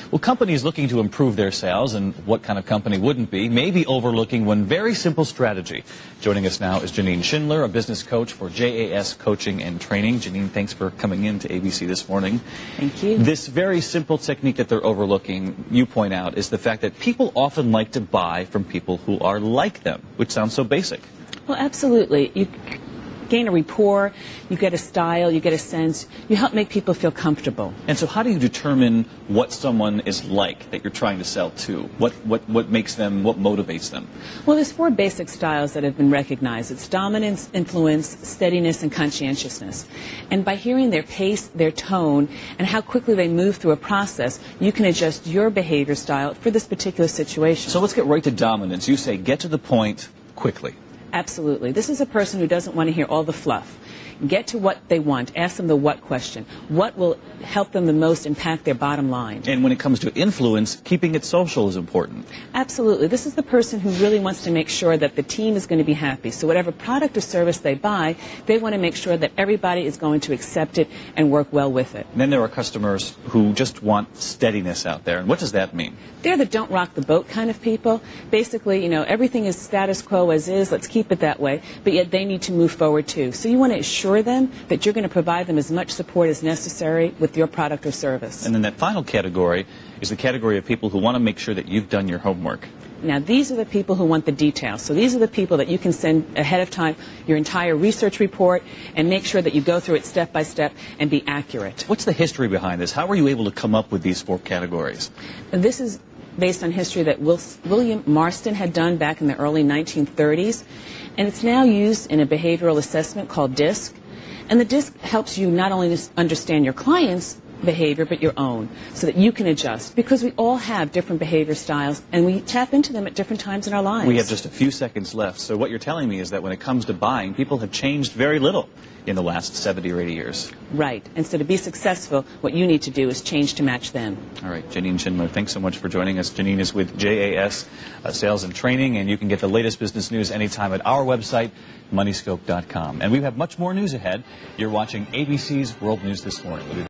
Well, companies looking to improve their sales, and what kind of company wouldn't be, may be overlooking one very simple strategy. Joining us now is Janine Schindler, a business coach for JAS Coaching and Training. Janine, thanks for coming in to ABC this morning. Thank you. This very simple technique that they're overlooking, you point out, is the fact that people often like to buy from people who are like them, which sounds so basic. Well, absolutely. You gain a rapport, you get a style, you get a sense, you help make people feel comfortable. And so how do you determine what someone is like that you're trying to sell to? What makes them, what motivates them? Well, there's 4 basic styles that have been recognized. It's dominance, influence, steadiness, and conscientiousness. And by hearing their pace, their tone, and how quickly they move through a process, you can adjust your behavior style for this particular situation. So let's get right to dominance. You say get to the point quickly. Absolutely. This is a person who doesn't want to hear all the fluff. Get to what they want. Ask them the what question. What will help them the most impact their bottom line? And when it comes to influence, keeping it social is important. Absolutely. This is the person who really wants to make sure that the team is going to be happy. So whatever product or service they buy, they want to make sure that everybody is going to accept it and work well with it. And then there are customers who just want steadiness out there. And what does that mean? They're the don't rock the boat kind of people. Basically, you know, everything is status quo as is. Let's keep it that way. But yet they need to move forward too. So you want to assure them that you're going to provide them as much support as necessary with your product or service. And then that final category is the category of people who want to make sure that you've done your homework. Now, these are the people who want the details. So these are the people that you can send ahead of time your entire research report and make sure that you go through it step by step and be accurate. What's the history behind this? How were you able to come up with these 4 categories? This is based on history that William Marston had done back in the early 1930s. And it's now used in a behavioral assessment called DISC. And the DISC helps you not only understand your client's behavior, but your own, so that you can adjust. Because we all have different behavior styles, and we tap into them at different times in our lives. We have just a few seconds left. So what you're telling me is that when it comes to buying, people have changed very little in the last 70 or 80 years. Right. And so to be successful, what you need to do is change to match them. All right. Janine Schindler, thanks so much for joining us. Janine is with JAS Sales and Training, and you can get the latest business news anytime at our website, moneyscope.com. And we have much more news ahead. You're watching ABC's World News This Morning.